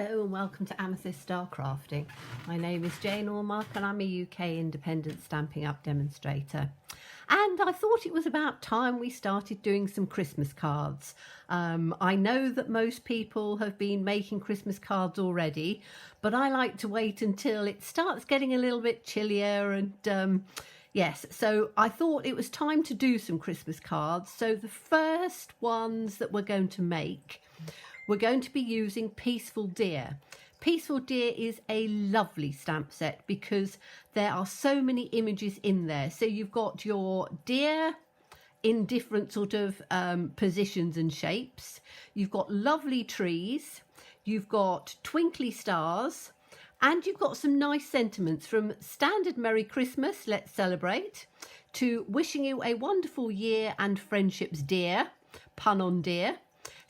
Hello and welcome to Amethyst Star Crafting. My name is Jane Allmark and I'm a UK independent Stampin' Up demonstrator. And I thought it was about time we started doing some Christmas cards. I know that most people have been making Christmas cards already, but I like to wait until it starts getting a little bit chillier and yes, so I thought it was time to do some Christmas cards. So the first ones that we're going to make, we're going to be using Peaceful Deer. Peaceful Deer is a lovely stamp set because there are so many images in there. So you've got your deer in different sort of positions and shapes. You've got lovely trees. You've got twinkly stars. And you've got some nice sentiments from standard Merry Christmas, let's celebrate, to wishing you a wonderful year and friendships dear, pun on dear.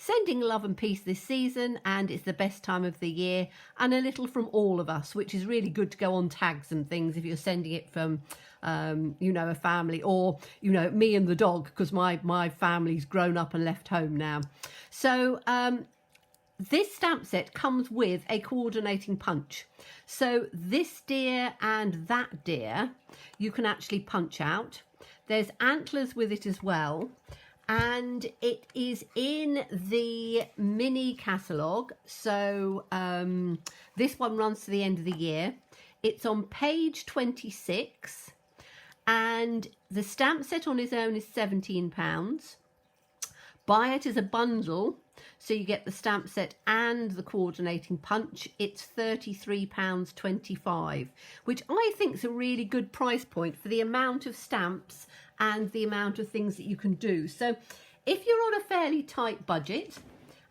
Sending love and peace this season, and it's the best time of the year, and a little from all of us, which is really good to go on tags and things if you're sending it from, you know, a family, or, you know, me and the dog, because my family's grown up and left home now. So this stamp set comes with a coordinating punch. So this deer and that deer, you can actually punch out. There's antlers with it as well. And it is in the mini catalogue, so this one runs to the end of the year. It's on page 26, and the stamp set on its own is £17. Buy it as a bundle, so you get the stamp set and the coordinating punch. It's £33.25, which I think is a really good price point for the amount of stamps and the amount of things that you can do. So if you're on a fairly tight budget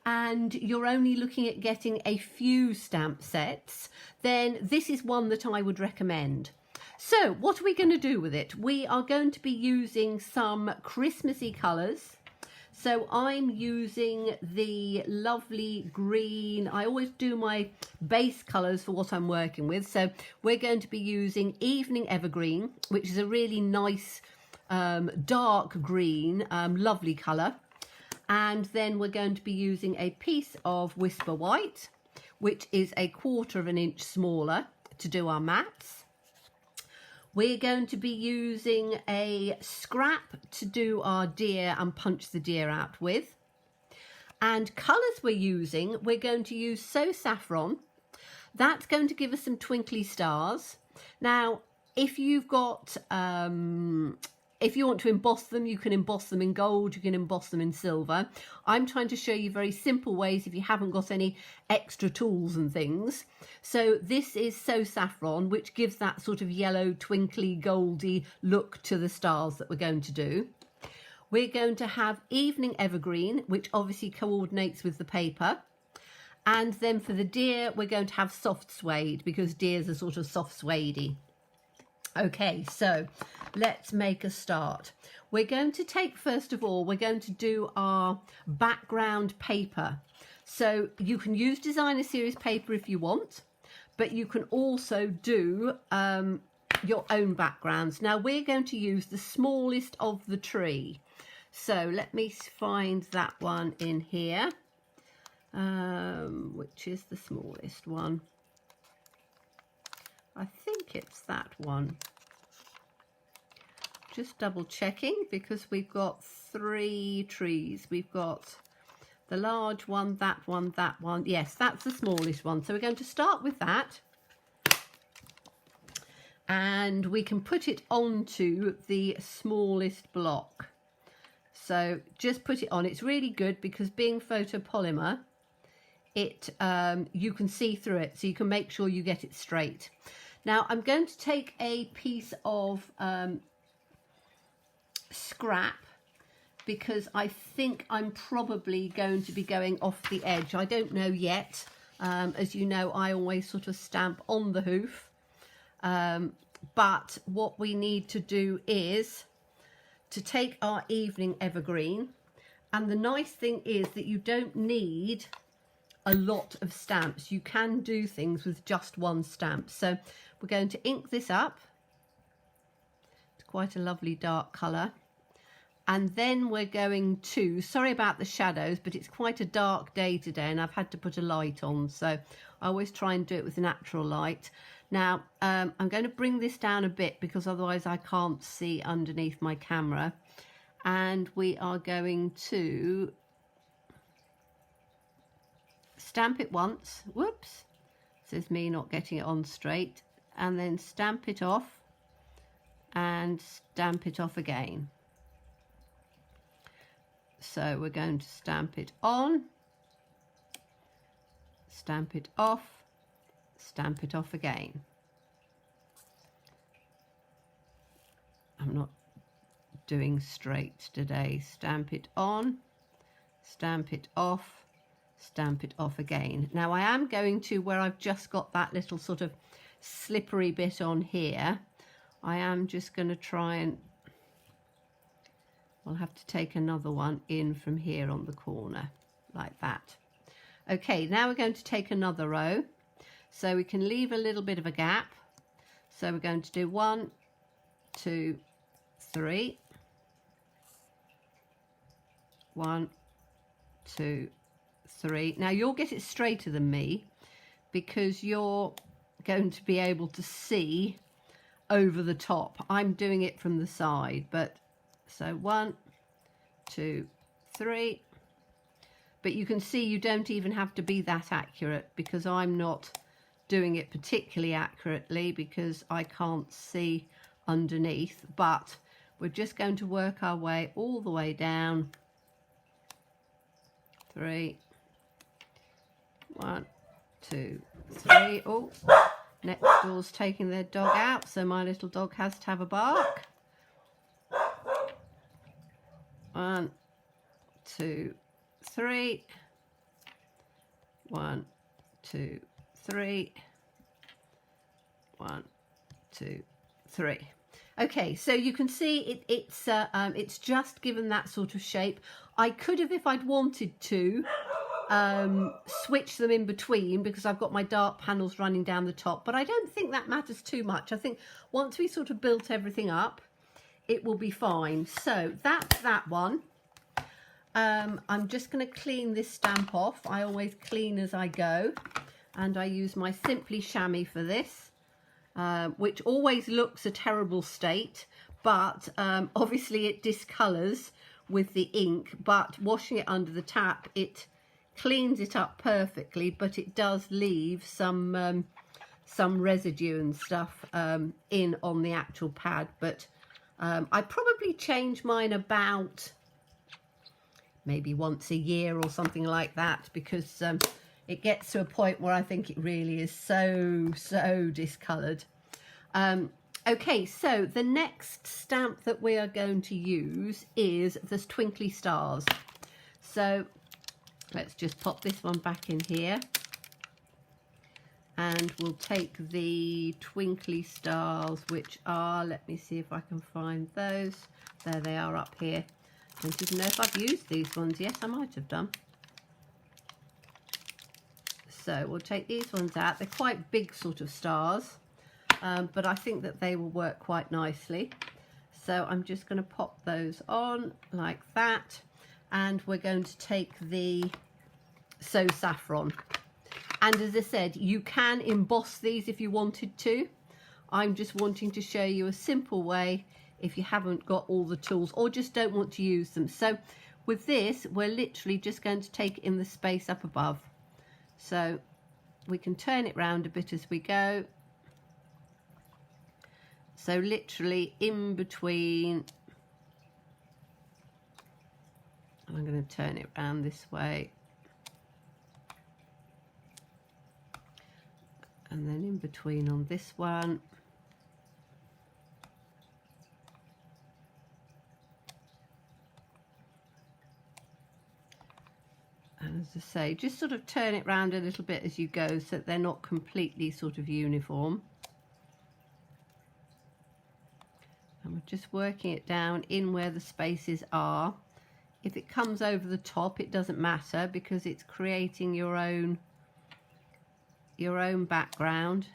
and you're only looking at getting a few stamp sets, then this is one that I would recommend. So what are we going to do with it? We are going to be using some Christmassy colours. So I'm using the lovely green. I always do my base colours for what I'm working with. So we're going to be using Evening Evergreen, which is a really nice dark green, lovely colour. And then we're going to be using a piece of Whisper White, which is 1/4 inch smaller, to do our mats. We're going to be using a scrap to do our deer and punch the deer out with. And colours we're going to use So Saffron. That's going to give us some twinkly stars. Now, if you've got if you want to emboss them, you can emboss them in gold, you can emboss them in silver. I'm trying to show you very simple ways if you haven't got any extra tools and things. So this is So Saffron, which gives that sort of yellow, twinkly, goldy look to the stars that we're going to do. We're going to have Evening Evergreen, which obviously coordinates with the paper. And then for the deer, we're going to have Soft Suede, because deers are sort of soft suedey. Okay, so let's make a start. We're going to take, first of all, we're going to do our background paper. So you can use designer series paper if you want, but you can also do your own backgrounds. Now we're going to use the smallest of the tree. So let me find that one in here, which is the smallest one. I think it's that one. Just double checking, because we've got 3 trees. We've got the large one, that one, that one. Yes, that's the smallest one. So we're going to start with that. And we can put it onto the smallest block. So just put it on. It's really good because being photopolymer, it you can see through it, so you can make sure you get it straight. Now I'm going to take a piece of scrap, because I think I'm probably going to be going off the edge. I don't know yet. As you know, I always sort of stamp on the hoof. But what we need to do is to take our Evening Evergreen. And the nice thing is that you don't need a lot of stamps. You can do things with just one stamp. So we're going to ink this up. It's quite a lovely dark colour. And then we're going to, sorry about the shadows, but it's quite a dark day today and I've had to put a light on. So I always try and do it with natural light. Now, I'm going to bring this down a bit because otherwise I can't see underneath my camera. And we are going to stamp it once. Whoops. This is me not getting it on straight. And then stamp it off and stamp it off again. So we're going to stamp it on, stamp it off, stamp it off again. I'm not doing straight today. Stamp it on, stamp it off, stamp it off again. Now I am going to, where I've just got that little sort of slippery bit on here, I am just going to try and I'll have to take another one in from here on the corner, like that. Okay, now we're going to take another row. So we can leave a little bit of a gap. So we're going to do 1, 2, 3. 1, 2, 3. Now you'll get it straighter than me because you're going to be able to see over the top. I'm doing it from the side, but so 1, 2, 3. But you can see you don't even have to be that accurate because I'm not doing it particularly accurately because I can't see underneath. But we're just going to work our way all the way down. 3. 1, 2, 3. Oh, next door's taking their dog out, so my little dog has to have a bark. 1, 2, 3. 1, 2, 3. 1, 2, 3. Okay, so you can see it's just given that sort of shape. I could have, if I'd wanted to, switch them in between because I've got my dark panels running down the top, but I don't think that matters too much. I think once we sort of built everything up, it will be fine. So that's that one. I'm just going to clean this stamp off. I always clean as I go, and I use my Simply Chamois for this, which always looks a terrible state, but obviously it discolours with the ink, but washing it under the tap, it cleans it up perfectly, but it does leave some residue and stuff in on the actual pad. But I probably change mine about maybe once a year or something like that, because it gets to a point where I think it really is so discoloured. Okay, so the next stamp that we are going to use is the Twinkly Stars. So let's just pop this one back in here, and we'll take the Twinkly Stars, which are, let me see if I can find those. There they are up here. I don't even know if I've used these ones. Yes, I might have done. So we'll take these ones out. They're quite big sort of stars, but I think that they will work quite nicely. So I'm just going to pop those on like that, and we're going to take the So Saffron. And as I said, you can emboss these if you wanted to. I'm just wanting to show you a simple way if you haven't got all the tools or just don't want to use them. So with this, we're literally just going to take in the space up above. So we can turn it round a bit as we go. So literally in between, and I'm going to turn it round this way. And then in between on this one. And as I say, just sort of turn it round a little bit as you go so that they're not completely sort of uniform. And we're just working it down in where the spaces are. If it comes over the top, it doesn't matter because it's creating your own background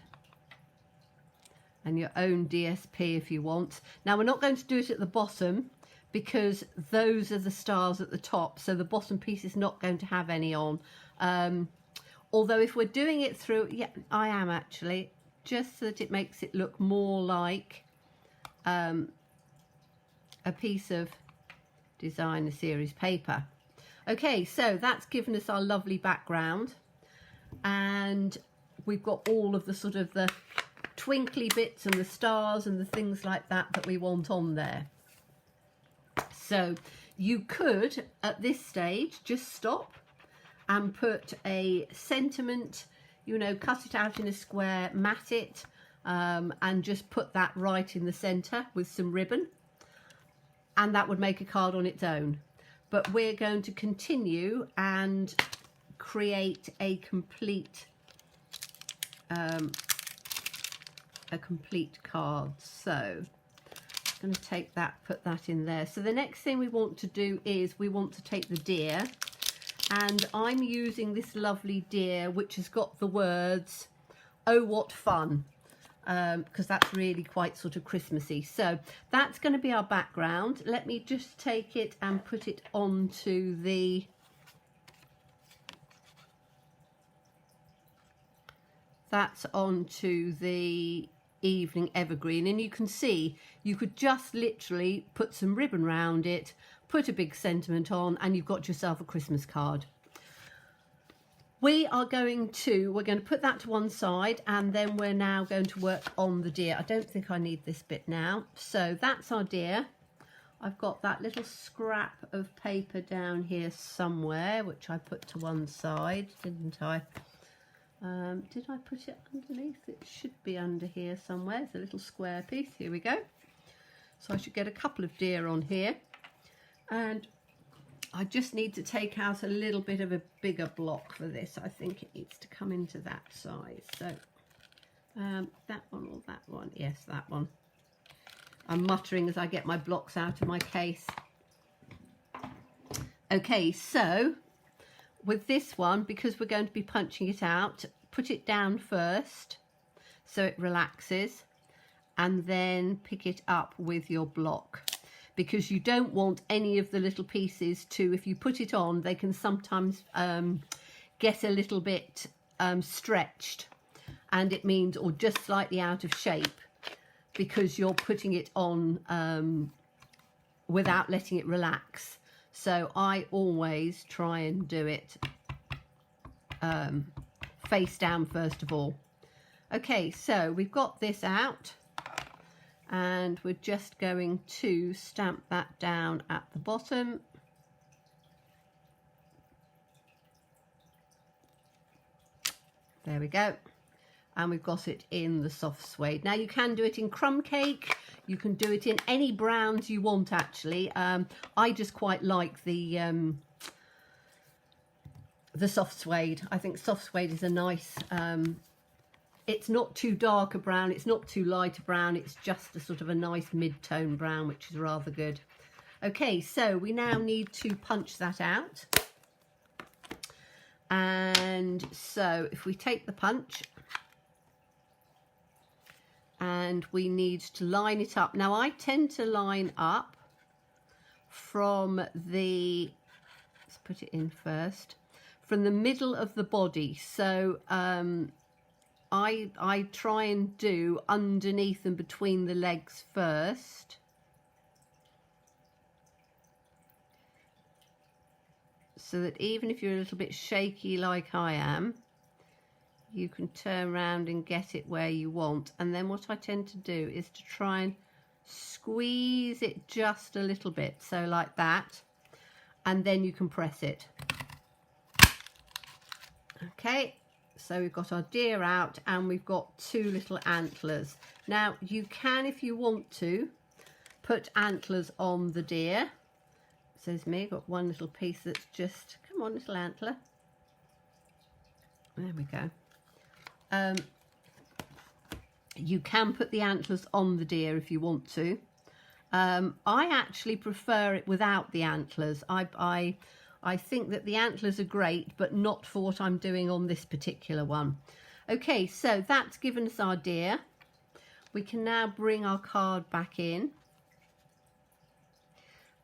and your own DSP if you want. Now we're not going to do it at the bottom because those are the stars at the top, so the bottom piece is not going to have any on. Although if we're doing it through, yeah, I am actually, just so that it makes it look more like a piece of designer series paper. Okay, so that's given us our lovely background, and we've got all of the sort of the twinkly bits and the stars and the things like that that we want on there. So you could at this stage just stop and put a sentiment, you know, cut it out in a square, mat it, and just put that right in the center with some ribbon, and that would make a card on its own. But we're going to continue and create a complete card. So I'm going to take that, put that in there. So the next thing we want to do is we want to take the deer, and I'm using this lovely deer which has got the words "Oh what fun," because that's really quite sort of Christmassy. So that's going to be our background. Let me just take it and put it onto the evening evergreen, and you can see you could just literally put some ribbon around it, put a big sentiment on, and you've got yourself a Christmas card. We're going to put that to one side, and then we're now going to work on the deer. I don't think I need this bit now. So that's our deer. I've got that little scrap of paper down here somewhere, which I put to one side, didn't I? Did I put it underneath? It should be under here somewhere. It's a little square piece. Here we go. So I should get a couple of deer on here. And I just need to take out a little bit of a bigger block for this. I think it needs to come into that size. So that one or that one? Yes, that one. I'm muttering as I get my blocks out of my case. Okay, so with this one, because we're going to be punching it out, put it down first so it relaxes, and then pick it up with your block, because you don't want any of the little pieces to, if you put it on, they can sometimes get a little bit stretched, and it means, or just slightly out of shape, because you're putting it on without letting it relax. So I always try and do it face down first of all. Okay, so we've got this out, and we're just going to stamp that down at the bottom. There we go. And we've got it in the soft suede. Now you can do it in crumb cake, you can do it in any browns you want actually. I just quite like the soft suede. I think soft suede is a nice, it's not too dark a brown, it's not too light a brown, it's just a sort of a nice mid-tone brown, which is rather good. Okay, so we now need to punch that out. And so if we take the punch, and we need to line it up. Now I tend to line up from the, let's put it in first, from the middle of the body. So I try and do underneath and between the legs first. So that even if you're a little bit shaky like I am, you can turn around and get it where you want. And then what I tend to do is to try and squeeze it just a little bit, so like that, and then you can press it. Okay, so we've got our deer out, and we've got two little antlers. Now you can, if you want to, put antlers on the deer. Says me, got one little piece that's just, come on little antler. There we go. You can put the antlers on the deer if you want to. I actually prefer it without the antlers. I think that the antlers are great, but not for what I'm doing on this particular one. Okay, so that's given us our deer. We can now bring our card back in,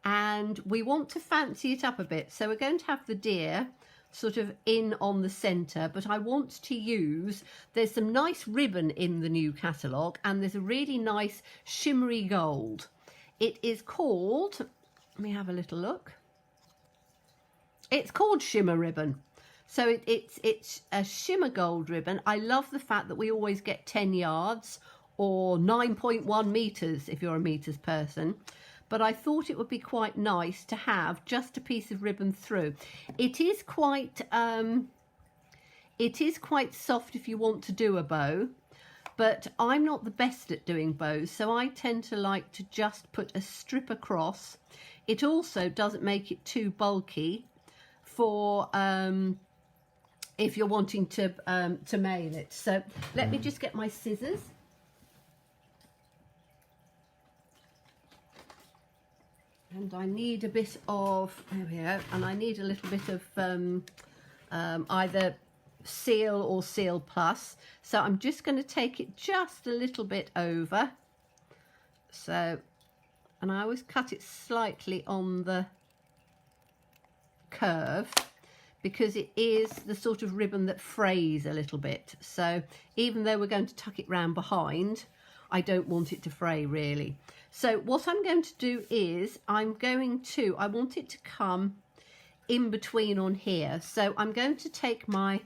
and we want to fancy it up a bit. So we're going to have the deer sort of in on the centre, but I want to use, there's some nice ribbon in the new catalogue, and there's a really nice shimmery gold. It is called, let me have a little look. It's called Shimmer Ribbon. So it's a shimmer gold ribbon. I love the fact that we always get 10 yards or 9.1 metres if you're a metres person. But I thought it would be quite nice to have just a piece of ribbon through. It is quite soft if you want to do a bow, but I'm not the best at doing bows, so I tend to like to just put a strip across. It also doesn't make it too bulky for if you're wanting to mail it. So let me just get my scissors. And I need a bit of, there we go, and I need a little bit of either Seal or Seal Plus. So I'm just going to take it just a little bit over. So, and I always cut it slightly on the curve, because it is the sort of ribbon that frays a little bit. So even though we're going to tuck it round behind, I don't want it to fray really. So what I'm going to do is I want it to come in between on here. So I'm going to take my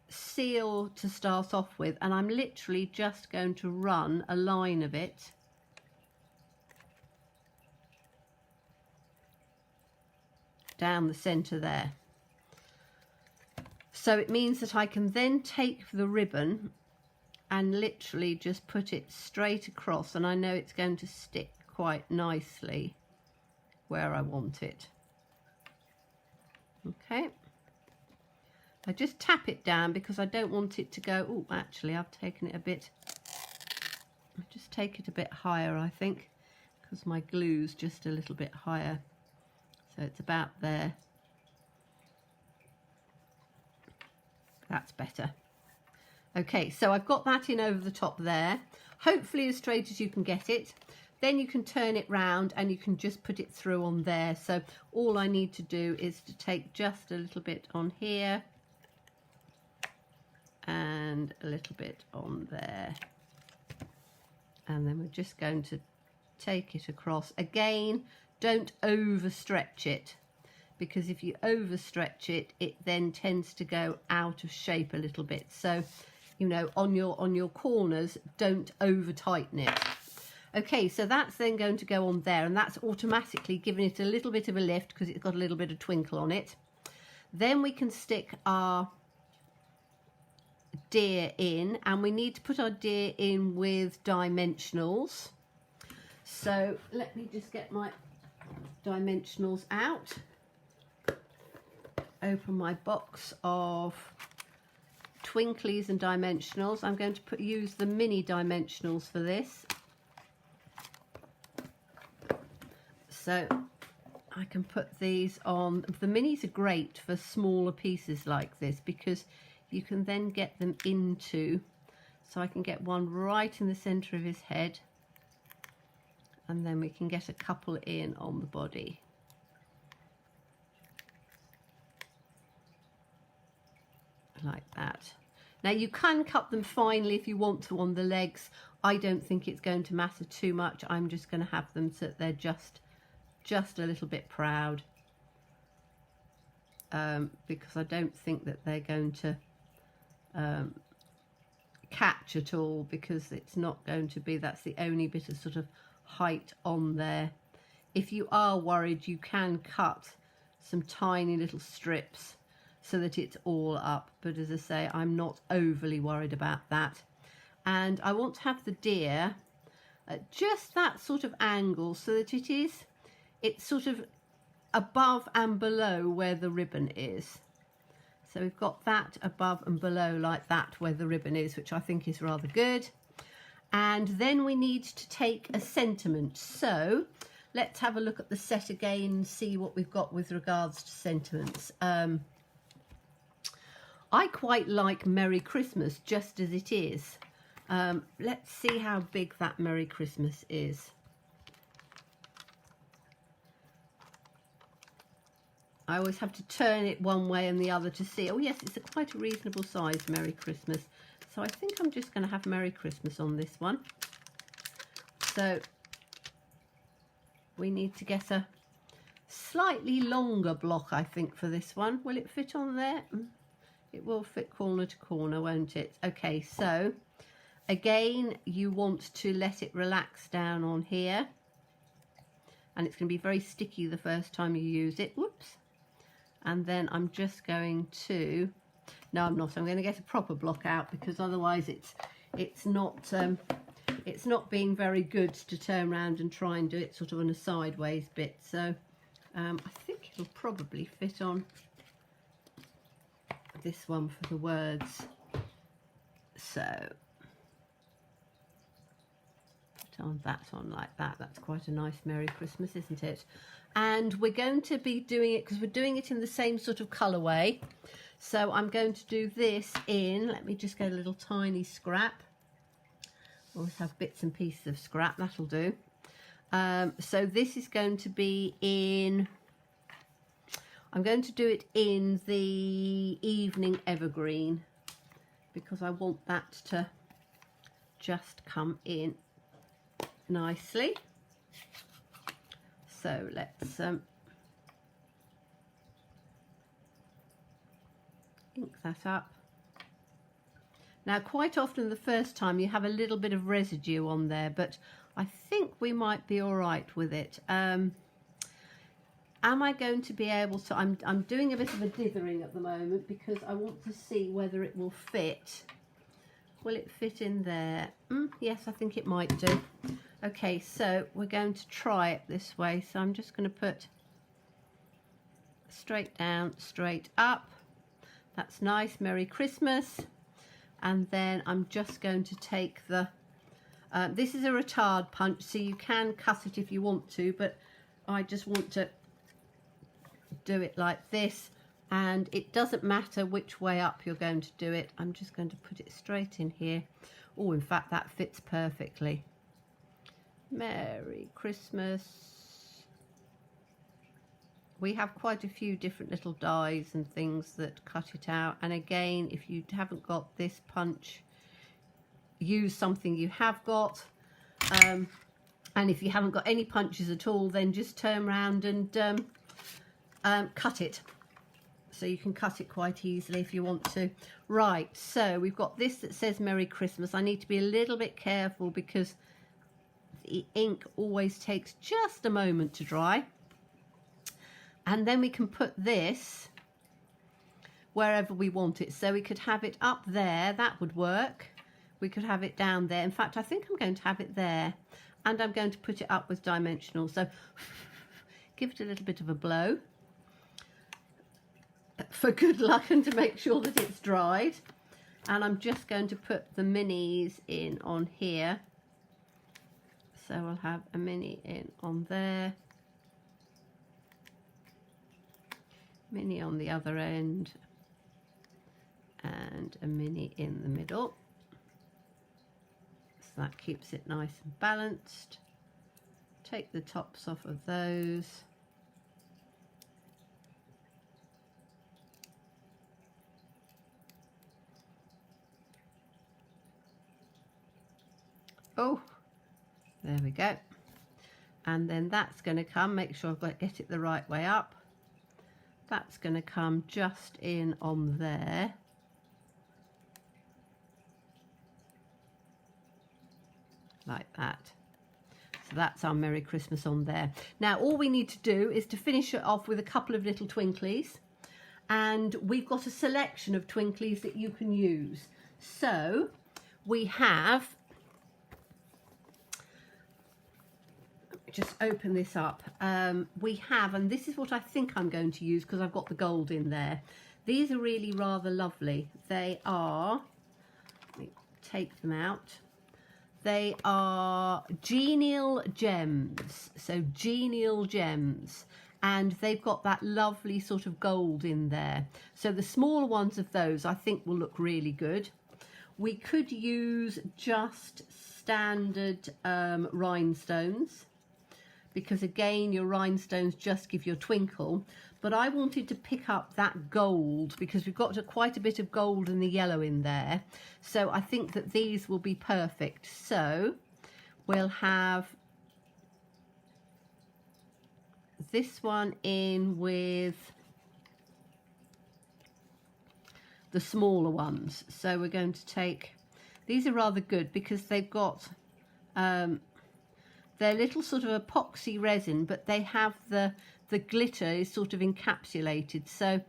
seal to start off with, and I'm literally just going to run a line of it down the centre there. So it means that I can then take the ribbon and literally just put it straight across, and I know it's going to stick quite nicely where I want it. Okay, I just tap it down because I don't want it to go, oh actually I've taken it a bit, I'll just take it a bit higher I think, because my glue's just a little bit higher, so it's about there. That's better. Okay, so I've got that in over the top there, hopefully as straight as you can get it. Then you can turn it round and you can just put it through on there. So all I need to do is to take just a little bit on here and a little bit on there. And then we're just going to take it across. Again, don't overstretch it, because if you overstretch it, it then tends to go out of shape a little bit. So, you know, on your corners, don't over tighten it. Okay, so that's then going to go on there, and that's automatically giving it a little bit of a lift because it's got a little bit of twinkle on it. Then we can stick our deer in, and we need to put our deer in with dimensionals. So let me just get my dimensionals out. Open my box of twinklies and dimensionals. I'm going to use the mini dimensionals for this. So I can put these on. The minis are great for smaller pieces like this because you can then get them into, so I can get one right in the centre of his head, and then we can get a couple in on the body. Like that. Now you can cut them finely if you want to on the legs. I don't think it's going to matter too much. I'm just going to have them so that they're just a little bit proud, because I don't think that they're going to catch at all, because it's not going to be, that's the only bit of sort of height on there. If you are worried, you can cut some tiny little strips so that it's all up, but as I say, I'm not overly worried about that. And I want to have the deer at just that sort of angle so that it's sort of above and below where the ribbon is. So we've got that above and below like that where the ribbon is, which I think is rather good. And then we need to take a sentiment. So let's have a look at the set again and see what we've got with regards to sentiments. I quite like Merry Christmas just as it is. Let's see how big that Merry Christmas is. I always have to turn it one way and the other to see. Oh yes, it's quite a reasonable size, Merry Christmas. So I think I'm just going to have Merry Christmas on this one. So we need to get a slightly longer block, I think, for this one. Will it fit on there? It will fit corner to corner, won't it? Okay, so again, you want to let it relax down on here. And it's going to be very sticky the first time you use it. Whoops. And then I'm just going to... No, I'm not. I'm going to get a proper block out, because otherwise it's not being very good to turn around and try and do it sort of on a sideways bit. So I think it'll probably fit on this one for the words. So put on that on like that. That's quite a nice Merry Christmas, isn't it? And we're going to be doing it because we're doing it in the same sort of colourway. So I'm going to do this in, let me just get a little tiny scrap. Always have bits and pieces of scrap, that'll do. So this is going to be in, I'm going to do it in the Evening Evergreen, because I want that to just come in nicely. So let's ink that up. Now, quite often the first time you have a little bit of residue on there, but I think we might be all right with it. Am I going to be able to... I'm doing a bit of a dithering at the moment because I want to see whether it will fit. Will it fit in there? Yes, I think it might do. Okay, so we're going to try it this way. So I'm just going to put straight down, straight up. That's nice. Merry Christmas. And then I'm just going to take the... this is a retard punch, so you can cut it if you want to, but I just want to do it like this. And it doesn't matter which way up you're going to do it. I'm just going to put it straight in here. Oh, in fact, that fits perfectly. Merry Christmas. We have quite a few different little dies and things that cut it out. And again, if you haven't got this punch, use something you have got. And if you haven't got any punches at all, then just turn around and cut it. So you can cut it quite easily if you want to. Right, so we've got this that says Merry Christmas. I need to be a little bit careful because the ink always takes just a moment to dry. And then we can put this wherever we want it. So we could have it up there, that would work. We could have it down there. In fact, I think I'm going to have it there. And I'm going to put it up with dimensional. So give it a little bit of a blow for good luck and to make sure that it's dried. And I'm just going to put the minis in on here. So I'll have a mini in on there. Mini on the other end. And a mini in the middle. So that keeps it nice and balanced. Take the tops off of those. Oh, there we go. And then that's going to come, make sure I've got get it the right way up. That's going to come just in on there. Like that. So that's our Merry Christmas on there. Now all we need to do is to finish it off with a couple of little twinklies. And we've got a selection of twinklies that you can use. So we have... just open this up. We have, and this is what I think I'm going to use because I've got the gold in there. These are really rather lovely. They are, let me take them out. They are genial gems. So genial gems. And they've got that lovely sort of gold in there. So the smaller ones of those I think will look really good. We could use just standard rhinestones, because again your rhinestones just give you a twinkle, but I wanted to pick up that gold because we've got quite a bit of gold and the yellow in there. So I think that these will be perfect. So we'll have this one in with the smaller ones. So we're going to take, these are rather good because they've got they're little sort of epoxy resin, but they have the glitter is sort of encapsulated. So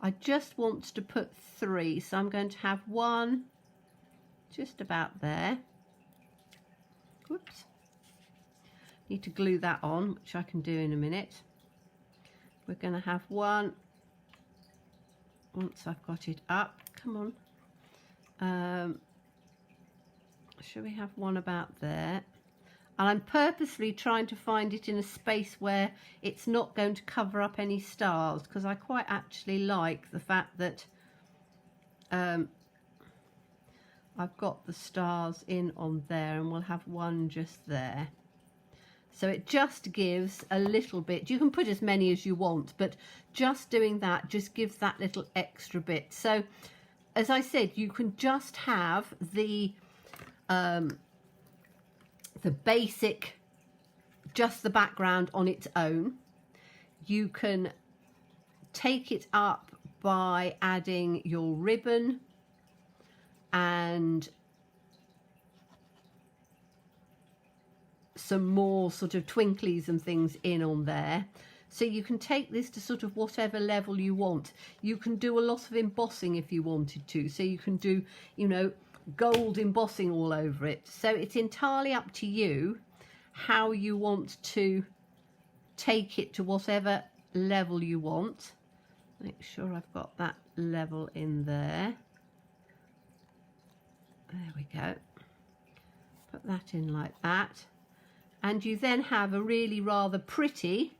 I just want to put 3, so I'm going to have one just about there. Whoops, need to glue that on, which I can do in a minute. We're going to have one once I've got it up. Come on, should we have one about there? And I'm purposely trying to find it in a space where it's not going to cover up any stars, because I quite actually like the fact that I've got the stars in on there, and we'll have one just there. So it just gives a little bit. You can put as many as you want, but just doing that just gives that little extra bit. So as I said, you can just have the basic, just the background on its own. You can take it up by adding your ribbon and some more sort of twinklies and things in on there. So you can take this to sort of whatever level you want. You can do a lot of embossing if you wanted to. So you can do, you know, gold embossing all over it. So it's entirely up to you how you want to take it to whatever level you want. Make sure I've got that level in there. There we go. Put that in like that. And you then have a really rather pretty,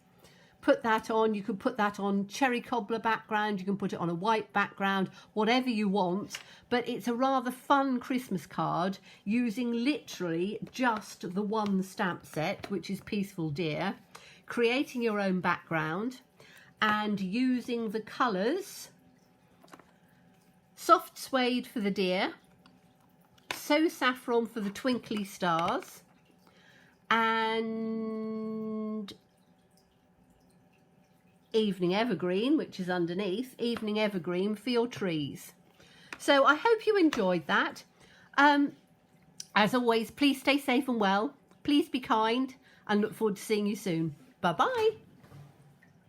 put that on, you can put that on cherry cobbler background, you can put it on a white background, whatever you want, but it's a rather fun Christmas card using literally just the one stamp set, which is Peaceful Dear, creating your own background and using the colours, soft suede for the deer, so saffron for the twinkly stars, and evening evergreen, which is underneath, evening evergreen for your trees. So I hope you enjoyed that. As always, please stay safe and well, please be kind, and look forward to seeing you soon. Bye bye.